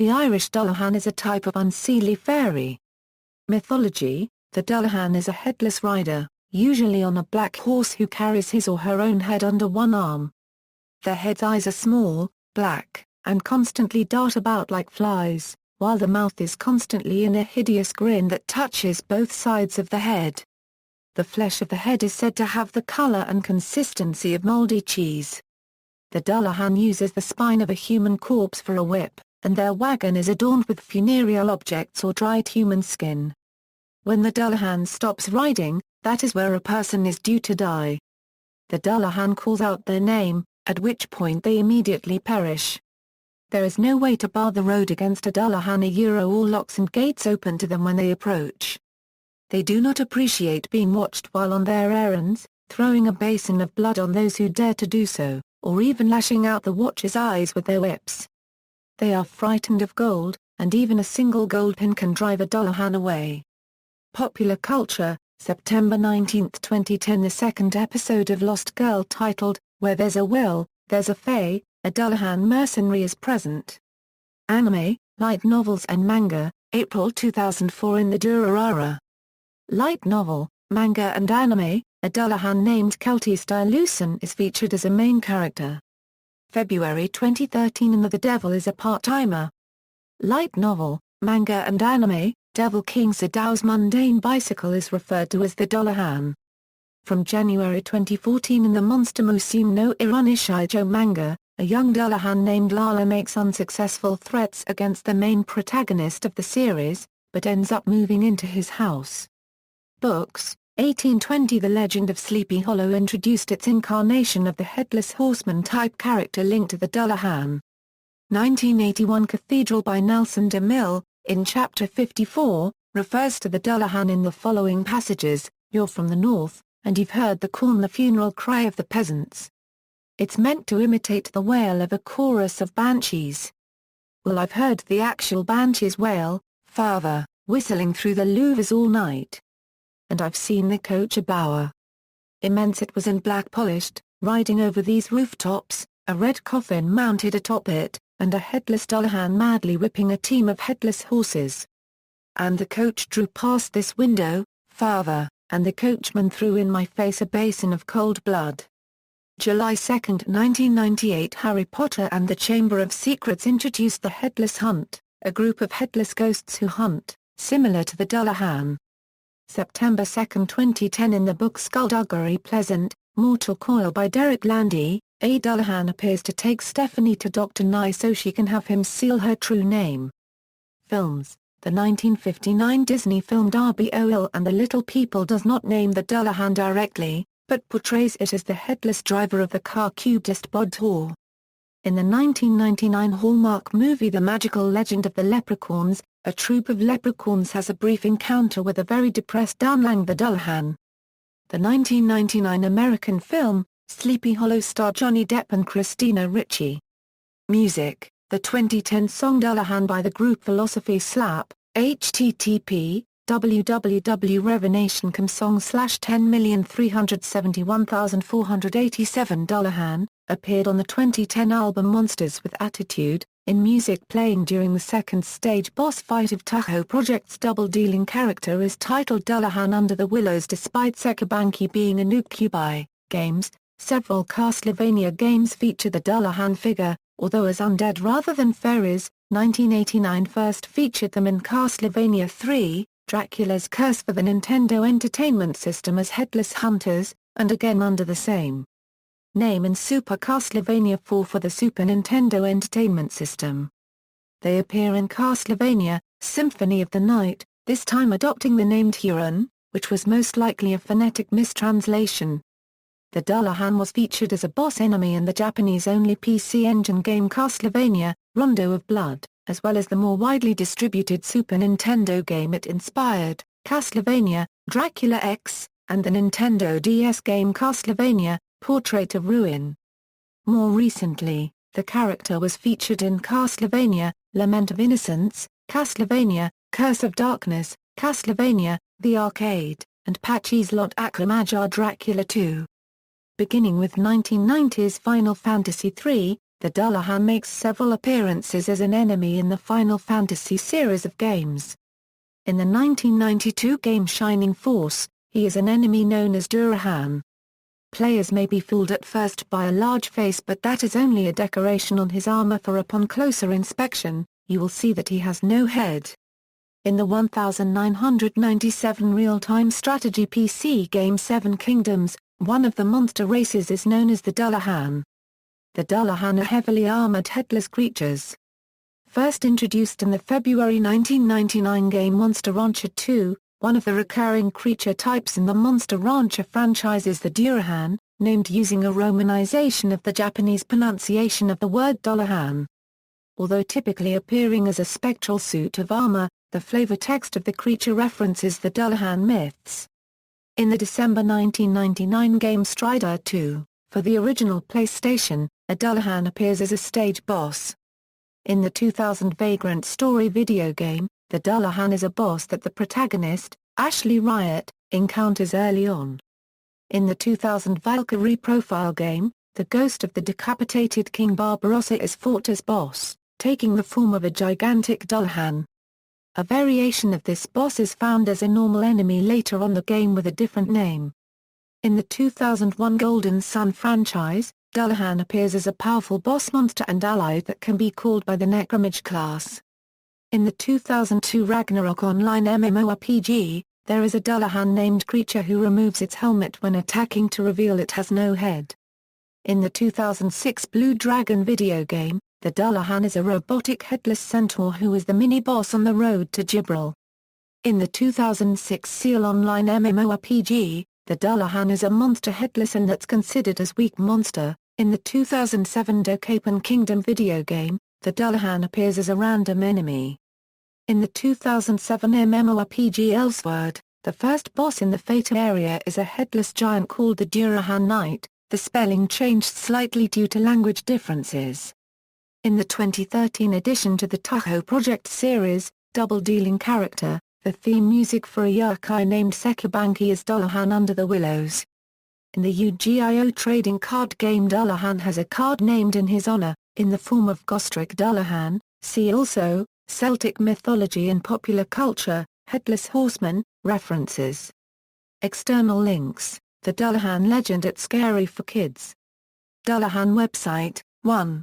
The Irish Dullahan is a type of unseelie fairy. Mythology: the Dullahan is a headless rider, usually on a black horse who carries his or her own head under one arm. Their head's eyes are small, black, and constantly dart about like flies, while the mouth is constantly in a hideous grin that touches both sides of the head. The flesh of the head is said to have the color and consistency of moldy cheese. The Dullahan uses the spine of a human corpse for a whip, and their wagon is adorned with funereal objects or dried human skin. When the Dullahan stops riding, that is where a person is due to die. The Dullahan calls out their name, at which point they immediately perish. There is no way to bar the road against a Dullahan. All locks and gates open to them when they approach. They do not appreciate being watched while on their errands, throwing a basin of blood on those who dare to do so, or even lashing out the watcher's eyes with their whips. They are frightened of gold, and even a single gold pin can drive a Dullahan away. Popular culture: September 19, 2010. The second episode of Lost Girl titled, "Where There's a Will, There's a Fae," a Dullahan mercenary is present. Anime, light novels and manga, April 2004. In the Dullahan light novel, manga and anime, a Dullahan named Keltis Dullahan is featured as a main character. February 2013. In The Devil is a Part-Timer light novel, manga and anime, Devil King Sadow's mundane bicycle is referred to as the Dullahan. From January 2014. In the Monster Musume no Irunishijo manga, a young Dullahan named Lala makes unsuccessful threats against the main protagonist of the series, but ends up moving into his house. Books: 1820. The Legend of Sleepy Hollow introduced its incarnation of the Headless Horseman type character linked to the Dullahan. 1981. Cathedral by Nelson DeMille, in Chapter 54, refers to the Dullahan in the following passages: "You're from the north, and you've heard the corn, the funeral cry of the peasants." It's meant to imitate the wail of a chorus of banshees. "Well, I've heard the actual banshees wail, father, whistling through the louvers all night. And I've seen the coach a bower. Immense it was and black polished, riding over these rooftops, a red coffin mounted atop it, and a headless Dullahan madly whipping a team of headless horses. And the coach drew past this window, father, and the coachman threw in my face a basin of cold blood." July 2, 1998. Harry Potter and the Chamber of Secrets introduced the Headless Hunt, a group of headless ghosts who hunt, similar to the Dullahan. September 2, 2010. In the book Skullduggery Pleasant, Mortal Coil by Derek Landy, a Dullahan appears to take Stephanie to Dr. Nye so she can have him seal her true name. Films: the 1959 Disney film Darby O'Hill and the Little People does not name the Dullahan directly, but portrays it as the headless driver of the car cubist Bod Tor. In the 1999 Hallmark movie The Magical Legend of the Leprechauns, a troop of leprechauns has a brief encounter with a very depressed Dullahan the Dullahan. The 1999 American film, Sleepy Hollow star Johnny Depp and Christina Ricci. Music: the 2010 song Dullahan by the group Philosophy Slap, http www.revenation.com/10,371,487 Dullahan, appeared on the 2010 album Monsters with Attitude, in music playing during the second stage boss fight of Tahoe Project's double-dealing character is titled Dullahan Under the Willows. Despite Sekabanki being a Nukubai games, several Castlevania games feature the Dullahan figure, although as undead rather than fairies. 1989 first featured them in Castlevania 3, Dracula's Curse for the Nintendo Entertainment System as Headless Hunters, and again under the same name in Super Castlevania 4 for the Super Nintendo Entertainment System. They appear in Castlevania, Symphony of the Night, this time adopting the name Huron, which was most likely a phonetic mistranslation. The Dullahan was featured as a boss enemy in the Japanese-only PC Engine game Castlevania, Rondo of Blood, as well as the more widely distributed Super Nintendo game it inspired, Castlevania, Dracula X, and the Nintendo DS game Castlevania, Portrait of Ruin. More recently, the character was featured in Castlevania, Lament of Innocence, Castlevania, Curse of Darkness, Castlevania, The Arcade, and Patchy's Lot Akramajar Dracula 2. Beginning with 1990's Final Fantasy III, the Dullahan makes several appearances as an enemy in the Final Fantasy series of games. In the 1992 game Shining Force, he is an enemy known as Dullahan. Players may be fooled at first by a large face, but that is only a decoration on his armor, for upon closer inspection, you will see that he has no head. In the 1997 real-time strategy PC game Seven Kingdoms, one of the monster races is known as the Dullahan. The Dullahan are heavily armored headless creatures. First introduced in the February 1999 game Monster Rancher 2, one of the recurring creature types in the Monster Rancher franchise is the Dullahan, named using a romanization of the Japanese pronunciation of the word Dullahan. Although typically appearing as a spectral suit of armor, the flavor text of the creature references the Dullahan myths. In the December 1999 game Strider 2, for the original PlayStation, a Dullahan appears as a stage boss. In the 2000 Vagrant Story video game, the Dullahan is a boss that the protagonist, Ashley Riot, encounters early on. In the 2000 Valkyrie profile game, the ghost of the decapitated King Barbarossa is fought as boss, taking the form of a gigantic Dullahan. A variation of this boss is found as a normal enemy later on the game with a different name. In the 2001 Golden Sun franchise, Dullahan appears as a powerful boss monster and ally that can be called by the Necromage class. In the 2002 Ragnarok Online MMORPG, there is a Dullahan named creature who removes its helmet when attacking to reveal it has no head. In the 2006 Blue Dragon video game, the Dullahan is a robotic headless centaur who is the mini-boss on the road to Gibril. In the 2006 Seal Online MMORPG, the Dullahan is a monster headless and that's considered as weak monster. In the 2007 Dokapan Kingdom video game, the Dullahan appears as a random enemy. In the 2007 MMORPG Elsword, the first boss in the Fata area is a headless giant called the Dullahan Knight. The spelling changed slightly due to language differences. In the 2013 addition to the Touhou Project series, Double Dealing character, the theme music for a yokai named Sekabanki is Dullahan Under the Willows. In the Yu-Gi-Oh! Trading card game Dullahan has a card named in his honor, in the form of Gostrick Dullahan. See also, Celtic mythology and popular culture, Headless Horseman, references. External links, The Dullahan Legend at Scary for Kids. Dullahan website, 1.